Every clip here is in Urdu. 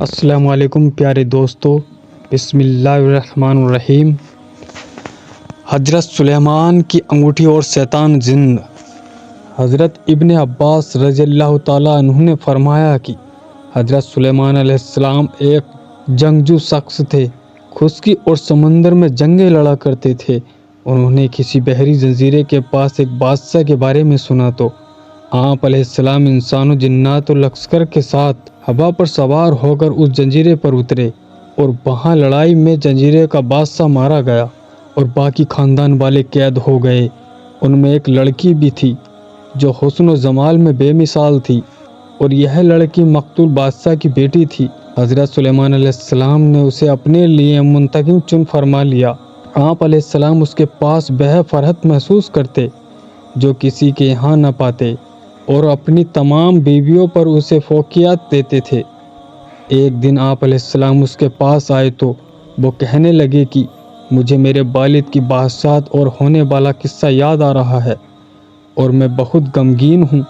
السلام علیکم پیارے دوستو، بسم اللہ الرحمن الرحیم۔ حضرت سلیمان کی انگوٹھی اور شیطان جن۔ حضرت ابن عباس رضی اللہ تعالیٰ عنہ نے فرمایا کہ حضرت سلیمان علیہ السلام ایک جنگجو شخص تھے، خشکی اور سمندر میں جنگیں لڑا کرتے تھے۔ انہوں نے کسی بحری جزیرے کے پاس ایک بادشاہ کے بارے میں سنا تو آپ علیہ السلام انسانوں، جنات و لشکر کے ساتھ ہوا پر سوار ہو کر اس جزیرے پر اترے، اور وہاں لڑائی میں جزیرے کا بادشاہ مارا گیا اور باقی خاندان والے قید ہو گئے۔ ان میں ایک لڑکی بھی تھی جو حسن و جمال میں بے مثال تھی، اور یہ لڑکی مقتول بادشاہ کی بیٹی تھی۔ حضرت سلیمان علیہ السلام نے اسے اپنے لیے منتخب چن فرما لیا۔ آپ علیہ السلام اس کے پاس بے فرحت محسوس کرتے جو کسی کے یہاں نہ پاتے، اور اپنی تمام بیویوں پر اسے فوقیت دیتے تھے۔ ایک دن آپ علیہ السلام اس کے پاس آئے تو وہ کہنے لگے کہ مجھے میرے والد کی بادشاہت اور ہونے والا قصہ یاد آ رہا ہے، اور میں بہت غمگین ہوں۔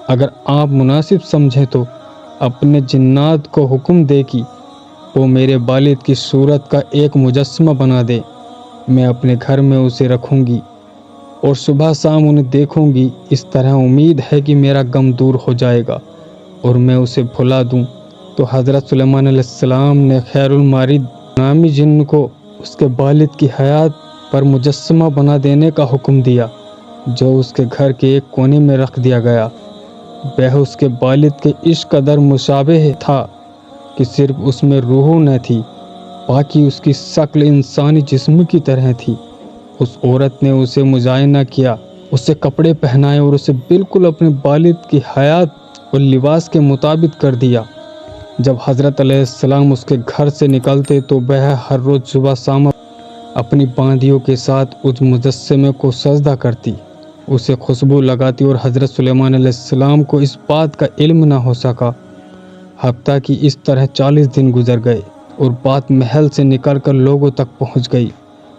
اگر آپ مناسب سمجھیں تو اپنے جنات کو حکم دے کہ وہ میرے والد کی صورت کا ایک مجسمہ بنا دے۔ میں اپنے گھر میں اسے رکھوں گی اور صبح شام انہیں دیکھوں گی۔ اس طرح امید ہے کہ میرا غم دور ہو جائے گا اور میں اسے بھلا دوں۔ تو حضرت سلیمان علیہ السلام نے خیر المارد نامی جن کو اس کے والد کی حیات پر مجسمہ بنا دینے کا حکم دیا، جو اس کے گھر کے ایک کونے میں رکھ دیا گیا۔ وہ اس کے والد کے اس قدر مشابہ تھا کہ صرف اس میں روح نہ تھی، باقی اس کی شکل انسانی جسم کی طرح تھی۔ اس عورت نے اسے مزاحمہ کیا، اسے کپڑے پہنائے اور اسے بالکل اپنے والد کی حیات اور لباس کے مطابق کر دیا۔ جب حضرت علیہ السلام اس کے گھر سے نکلتے تو وہ ہر روز صبح شام اپنی باندیوں کے ساتھ اس مجسمے کو سجدہ کرتی، اسے خوشبو لگاتی، اور حضرت سلیمان علیہ السلام کو اس بات کا علم نہ ہو سکا، حتیٰ کہ اس طرح 40 دن گزر گئے اور بات محل سے نکل کر لوگوں تک پہنچ گئی،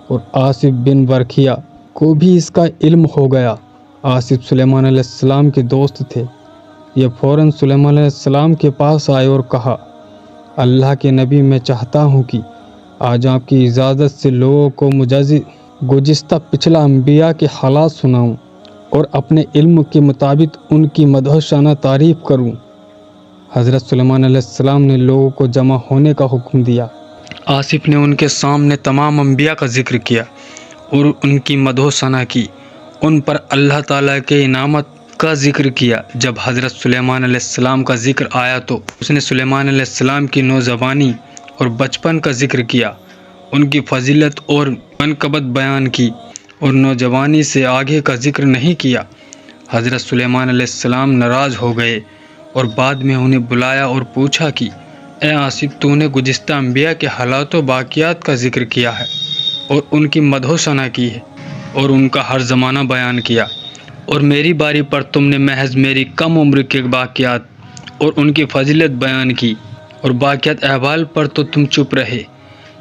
اور آصف بن برکھیا کو بھی اس کا علم ہو گیا۔ آصف سلیمان علیہ السلام کے دوست تھے۔ یہ فوراً سلیمان علیہ السلام کے پاس آئے اور کہا، اللہ کے نبی، میں چاہتا ہوں کہ آج آپ کی اجازت سے لوگوں کو گزشتہ پچھلا انبیاء کے حالات سناؤں اور اپنے علم کے مطابق ان کی مدح و شانہ تعریف کروں۔ حضرت سلیمان علیہ السلام نے لوگوں کو جمع ہونے کا حکم دیا۔ آصف نے ان کے سامنے تمام انبیاء کا ذکر کیا اور ان کی مدح و ثنا کی، ان پر اللہ تعالیٰ کے انعامات کا ذکر کیا۔ جب حضرت سلیمان علیہ السلام کا ذکر آیا تو اس نے سلیمان علیہ السلام کی نوجوانی اور بچپن کا ذکر کیا، ان کی فضیلت اور منقبت بیان کی، اور نوجوانی سے آگے کا ذکر نہیں کیا۔ حضرت سلیمان علیہ السلام ناراض ہو گئے اور بعد میں انہیں بلایا اور پوچھا کہ اے آصف، تو نے گزشتہ انبیاء کے حالات و واقعات کا ذکر کیا ہے اور ان کی مدح و ثنا کی ہے اور ان کا ہر زمانہ بیان کیا، اور میری باری پر تم نے محض میری کم عمر کے واقعات اور ان کی فضیلت بیان کی، اور باقیات احوال پر تو تم چپ رہے،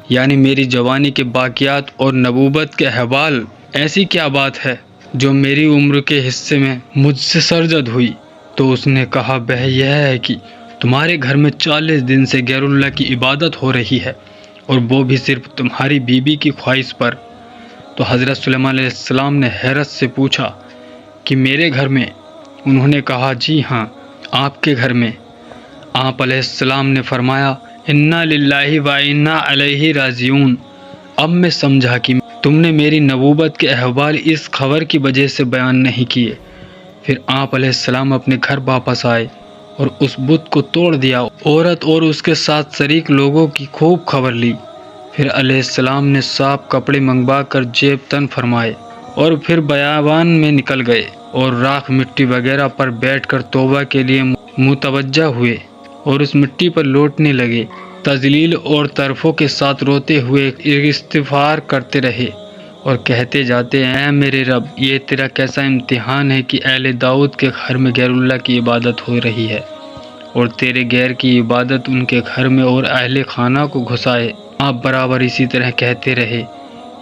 یعنی میری جوانی کے واقعات اور نبوت کے احوال۔ ایسی کیا بات ہے جو میری عمر کے حصے میں مجھ سے سرزد ہوئی؟ تو اس نے کہا، وہ یہ ہے کہ تمہارے گھر میں 40 دن سے غیر اللہ کی عبادت ہو رہی ہے، اور وہ بھی صرف تمہاری بیوی کی خواہش پر۔ تو حضرت سلیمان علیہ السلام نے حیرت سے پوچھا کہ میرے گھر میں؟ انہوں نے کہا، جی ہاں، آپ کے گھر میں۔ آپ علیہ السلام نے فرمایا، انا للہ و انا الیہ راجعون۔ اب میں سمجھا کہ تم نے میری نبوت کے احوال اس خبر کی وجہ سے بیان نہیں کیے۔ پھر آپ علیہ السلام اپنے گھر واپس آئے اور اس بت کو توڑ دیا۔ عورت اور اس کے ساتھ شریک لوگوں کی خوب خبر لی۔ پھر علیہ السلام نے صاف کپڑے منگوا کر جیب تن فرمائے، اور پھر بیابان میں نکل گئے اور راکھ مٹی وغیرہ پر بیٹھ کر توبہ کے لیے متوجہ ہوئے، اور اس مٹی پر لوٹنے لگے، تذلیل اور طرفوں کے ساتھ روتے ہوئے استغفار کرتے رہے اور کہتے جاتے، اے میرے رب، یہ تیرا کیسا امتحان ہے کہ اہل داؤد کے گھر میں غیر اللہ کی عبادت ہو رہی ہے، اور تیرے غیر کی عبادت ان کے گھر میں اور اہل خانہ کو گھسائے۔ آپ برابر اسی طرح کہتے رہے،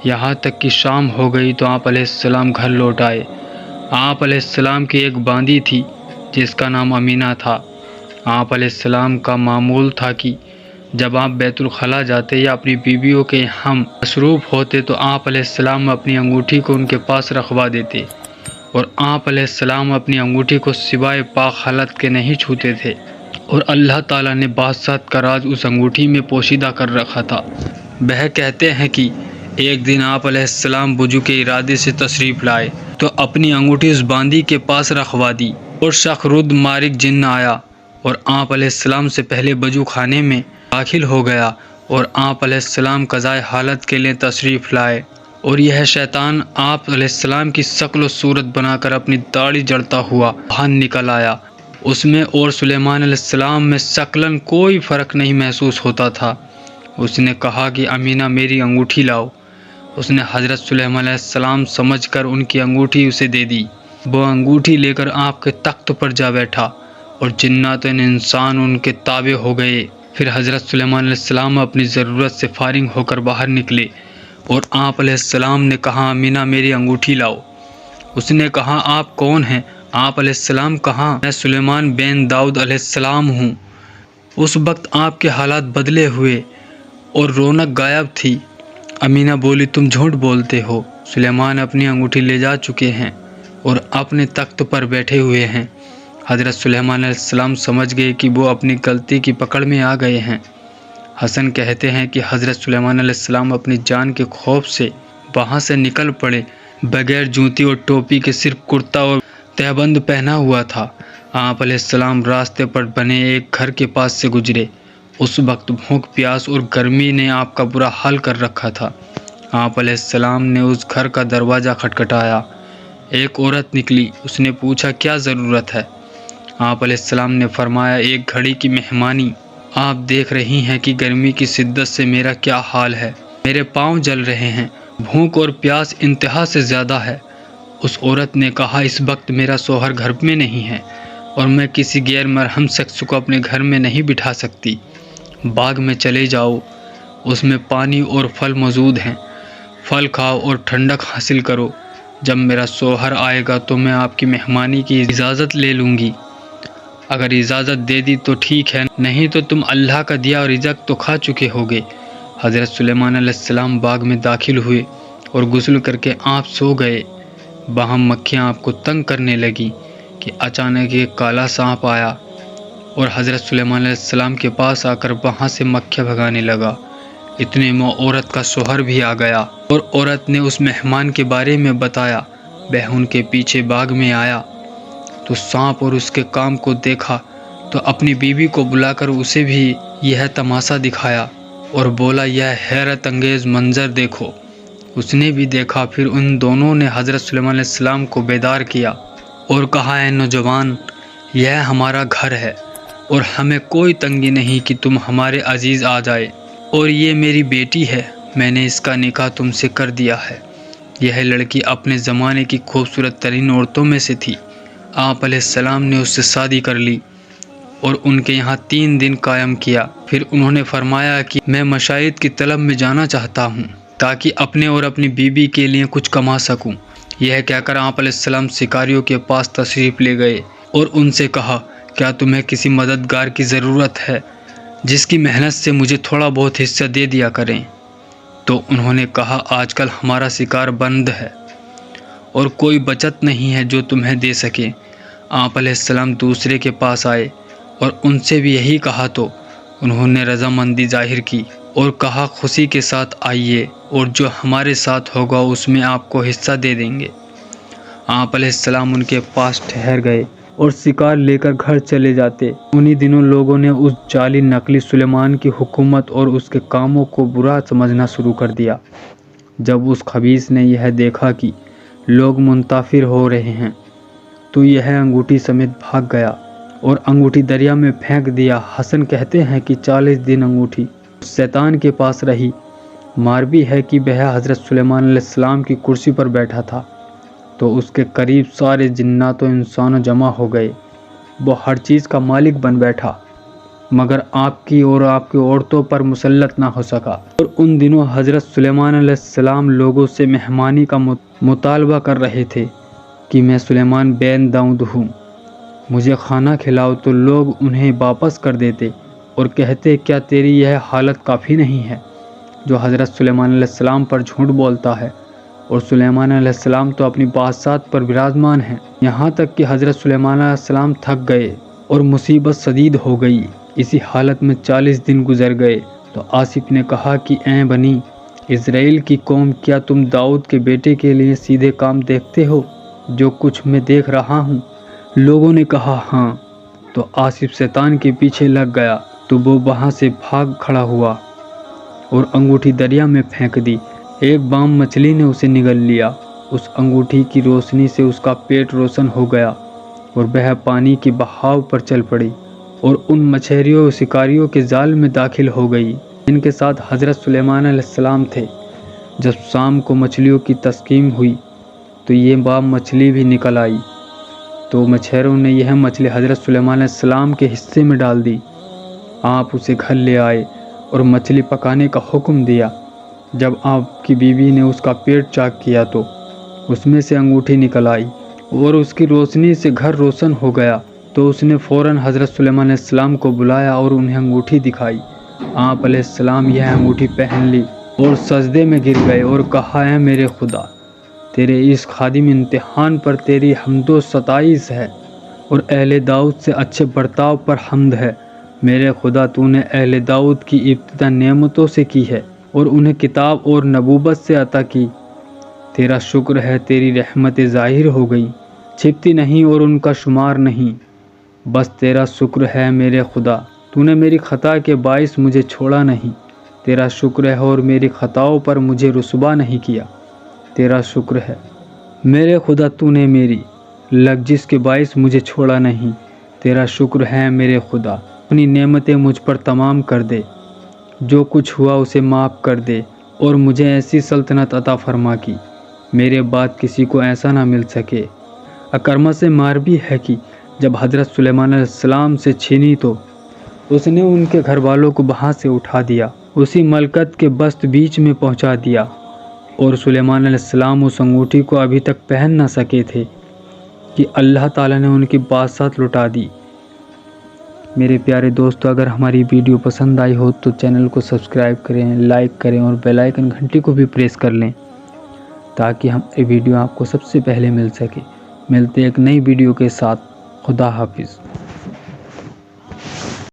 یہاں تک کہ شام ہو گئی تو آپ علیہ السلام گھر لوٹ آئے۔ آپ علیہ السلام کی ایک باندی تھی جس کا نام امینہ تھا۔ آپ علیہ السلام کا معمول تھا کہ جب آپ بیت الخلا جاتے یا اپنی بیویوں کے ہم مصروف ہوتے تو آپ علیہ السلام اپنی انگوٹھی کو ان کے پاس رکھوا دیتے، اور آپ علیہ السلام اپنی انگوٹھی کو سوائے پاک حالت کے نہیں چھوتے تھے، اور اللہ تعالیٰ نے بادشاہت کا راز اس انگوٹھی میں پوشیدہ کر رکھا تھا۔ وہ کہتے ہیں کہ ایک دن آپ علیہ السلام وضو کے ارادے سے تشریف لائے تو اپنی انگوٹھی اس باندی کے پاس رکھوا دی، اور شخرد مارک جن آیا اور آپ علیہ السلام سے پہلے وضو خانے میں داخل ہو گیا، اور آپ علیہ السلام قضائے حالت کے لیے تشریف لائے، اور یہ شیطان آپ علیہ السلام کی شکل و صورت بنا کر اپنی داڑھی جڑتا ہوا باہر نکل آیا۔ اس میں اور سلیمان علیہ السلام میں شکلاً کوئی فرق نہیں محسوس ہوتا تھا۔ اس نے کہا کہ امینہ میری انگوٹھی لاؤ۔ اس نے حضرت سلیمان علیہ السلام سمجھ کر ان کی انگوٹھی اسے دے دی۔ وہ انگوٹھی لے کر آپ کے تخت پر جا بیٹھا، اور جنات و انسان ان کے تابع ہو گئے۔ پھر حضرت سلیمان علیہ السلام اپنی ضرورت سے فارغ ہو کر باہر نکلے، اور آپ علیہ السلام نے کہا امینہ میری انگوٹھی لاؤ۔ اس نے کہا آپ کون ہیں؟ آپ علیہ السلام کہا میں سلیمان بن داؤد علیہ السلام ہوں۔ اس وقت آپ کے حالات بدلے ہوئے اور رونق غائب تھی۔ امینہ بولی تم جھوٹ بولتے ہو، سلیمان اپنی انگوٹھی لے جا چکے ہیں اور اپنے تخت پر بیٹھے ہوئے ہیں۔ حضرت سلیمان علیہ السلام سمجھ گئے کہ وہ اپنی غلطی کی پکڑ میں آ گئے ہیں۔ حسن کہتے ہیں کہ حضرت سلیمان علیہ السلام اپنی جان کے خوف سے وہاں سے نکل پڑے، بغیر جوتی اور ٹوپی کے صرف کرتا اور تہبند پہنا ہوا تھا۔ آپ علیہ السلام راستے پر بنے ایک گھر کے پاس سے گزرے۔ اس وقت بھوک پیاس اور گرمی نے آپ کا برا حال کر رکھا تھا۔ آپ علیہ السلام نے اس گھر کا دروازہ کھٹکھٹایا۔ ایک عورت نکلی، اس نے پوچھا کیا ضرورت ہے؟ آپ علیہ السلام نے فرمایا ایک گھڑی کی مہمانی۔ آپ دیکھ رہی ہیں کہ گرمی کی شدت سے میرا کیا حال ہے، میرے پاؤں جل رہے ہیں، بھوک اور پیاس انتہا سے زیادہ ہے۔ اس عورت نے کہا اس وقت میرا شوہر گھر میں نہیں ہے اور میں کسی غیر محرم شخص کو اپنے گھر میں نہیں بٹھا سکتی۔ باغ میں چلے جاؤ، اس میں پانی اور پھل موجود ہیں، پھل کھاؤ اور ٹھنڈک حاصل کرو۔ جب میرا شوہر آئے گا تو میں آپ کی مہمانی کی اجازت لے لوں گی۔ اگر اجازت دے دی تو ٹھیک ہے، نہیں تو تم اللہ کا دیا اور رزق تو کھا چکے ہوگے۔ حضرت سلیمان علیہ السلام باغ میں داخل ہوئے اور غسل کر کے آپ سو گئے۔ وہاں مکھیاں آپ کو تنگ کرنے لگی کہ اچانک ایک کالا سانپ آیا اور حضرت سلیمان علیہ السلام کے پاس آ کر وہاں سے مکھیاں بھگانے لگا۔ اتنے میں عورت کا شوہر بھی آ گیا اور عورت نے اس مہمان کے بارے میں بتایا۔ وہ ان کے پیچھے باغ میں آیا تو سانپ اور اس کے کام کو دیکھا تو اپنی بیوی کو بلا کر اسے بھی یہ تماشا دکھایا اور بولا یہ حیرت انگیز منظر دیکھو۔ اس نے بھی دیکھا۔ پھر ان دونوں نے حضرت سلیمان علیہ السلام کو بیدار کیا اور کہا اے نوجوان، یہ ہمارا گھر ہے اور ہمیں کوئی تنگی نہیں کہ تم ہمارے عزیز آ جائے، اور یہ میری بیٹی ہے، میں نے اس کا نکاح تم سے کر دیا ہے۔ یہ لڑکی اپنے زمانے کی خوبصورت ترین عورتوں میں سے تھی۔ آپ علیہ السلام نے اس سے شادی کر لی اور ان کے یہاں 3 دن قائم کیا۔ پھر انہوں نے فرمایا کہ میں مشاہد کی طلب میں جانا چاہتا ہوں تاکہ اپنے اور اپنی بیوی کے لیے کچھ کما سکوں۔ یہ کہہ کر آپ علیہ السلام شکاریوں کے پاس تشریف لے گئے اور ان سے کہا کیا تمہیں کسی مددگار کی ضرورت ہے جس کی محنت سے مجھے تھوڑا بہت حصہ دے دیا کریں؟ تو انہوں نے کہا آج کل ہمارا شکار بند ہے اور کوئی بچت نہیں ہے جو تمہیں دے سکے۔ آپ علیہ السلام دوسرے کے پاس آئے اور ان سے بھی یہی کہا تو انہوں نے رضامندی ظاہر کی اور کہا خوشی کے ساتھ آئیے اور جو ہمارے ساتھ ہوگا اس میں آپ کو حصہ دے دیں گے۔ آپ علیہ السلام ان کے پاس ٹھہر گئے اور شکار لے کر گھر چلے جاتے۔ انہی دنوں لوگوں نے اس جعلی نقلی سلیمان کی حکومت اور اس کے کاموں کو برا سمجھنا شروع کر دیا۔ جب اس خبیث نے یہ دیکھا کہ لوگ منتفر ہو رہے ہیں تو یہ انگوٹھی سمیت بھاگ گیا اور انگوٹھی دریا میں پھینک دیا۔ حسن کہتے ہیں کہ 40 دن انگوٹھی شیطان کے پاس رہی۔ ماروی ہے کہ وہ حضرت سلیمان علیہ السلام کی کرسی پر بیٹھا تھا تو اس کے قریب سارے جنات و انسانوں جمع ہو گئے۔ وہ ہر چیز کا مالک بن بیٹھا مگر آپ کی اور آپ کی عورتوں پر مسلط نہ ہو سکا۔ اور ان دنوں حضرت سلیمان علیہ السلام لوگوں سے مہمانی کا مطالبہ کر رہے تھے کہ میں سلیمان بن داؤد ہوں، مجھے کھانا کھلاؤ، تو لوگ انہیں واپس کر دیتے اور کہتے کیا تیری یہ حالت کافی نہیں ہے جو حضرت سلیمان علیہ السلام پر جھوٹ بولتا ہے، اور سلیمان علیہ السلام تو اپنی بادشاہت پر براجمان ہیں۔ یہاں تک کہ حضرت سلیمان علیہ السلام تھک گئے اور مصیبت شدید ہو گئی۔ اسی حالت میں 40 دن گزر گئے تو آصف نے کہا کہ اے بنی اسرائیل کی قوم، کیا تم داؤد کے بیٹے کے لیے سیدھے کام دیکھتے ہو جو کچھ میں دیکھ رہا ہوں؟ لوگوں نے کہا ہاں۔ تو آصف شیطان کے پیچھے لگ گیا تو وہ وہاں سے بھاگ کھڑا ہوا اور انگوٹھی دریا میں پھینک دی۔ ایک بام مچھلی نے اسے نگل لیا۔ اس انگوٹھی کی روشنی سے اس کا پیٹ روشن ہو گیا اور وہ پانی کی بہاؤ پر چل پڑی اور ان مچھلیوں اور شکاریوں کے جال میں داخل ہو گئی جن کے ساتھ حضرت سلیمان علیہ السلام تھے۔ جب شام کو مچھلیوں کی تسکین ہوئی تو یہ بام مچھلی بھی نکل آئی، تو مچھیروں نے یہ مچھلی حضرت سلیمان علیہ السلام کے حصے میں ڈال دی۔ آپ اسے گھر لے آئے اور مچھلی پکانے کا حکم دیا۔ جب آپ کی بیوی نے اس کا پیٹ چاک کیا تو اس میں سے انگوٹھی نکل آئی اور اس کی روشنی سے گھر روشن ہو گیا، تو اس نے فوراً حضرت سلیمان علیہ السلام کو بلایا اور انہیں انگوٹھی دکھائی۔ آپ علیہ السلام یہ انگوٹھی پہن لی اور سجدے میں گر گئے اور کہا اے میرے خدا، تیرے اس خادم امتحان پر تیری حمد و ستائش ہے اور اہل داؤد سے اچھے برتاؤ پر حمد ہے۔ میرے خدا، تو نے اہل داؤد کی ابتدا نعمتوں سے کی ہے اور انہیں کتاب اور نبوت سے عطا کی۔ تیرا شکر ہے، تیری رحمت ظاہر ہو گئی، چھپتی نہیں اور ان کا شمار نہیں۔ بس تیرا شکر ہے میرے خدا، تو نے میری خطا کے باعث مجھے چھوڑا نہیں۔ تیرا شکر ہے اور میری خطاؤں پر مجھے رسوا نہیں کیا۔ تیرا شکر ہے میرے خدا، تو نے میری لغزش کے باعث مجھے چھوڑا نہیں۔ تیرا شکر ہے میرے خدا، اپنی نعمتیں مجھ پر تمام کر دے، جو کچھ ہوا اسے معاف کر دے اور مجھے ایسی سلطنت عطا فرما کی میرے بعد کسی کو ایسا نہ مل سکے۔ اکرمہ سے مار بھی ہے کہ جب حضرت سلیمان علیہ السلام سے چھینی تو اس نے ان کے گھر والوں کو وہاں سے اٹھا دیا، اسی ملکت کے بست بیچ میں پہنچا دیا، اور سلیمان علیہ السلام اس انگوٹھی کو ابھی تک پہن نہ سکے تھے کہ اللہ تعالیٰ نے ان کی بادشاہت لٹا دی۔ میرے پیارے دوستو، اگر ہماری ویڈیو پسند آئی ہو تو چینل کو سبسکرائب کریں، لائک کریں اور بیل آئیکن گھنٹی کو بھی پریس کر لیں تاکہ ہماری ویڈیو آپ کو سب سے پہلے مل سکے۔ ملتے ایک نئی ویڈیو کے ساتھ۔ خدا حافظ۔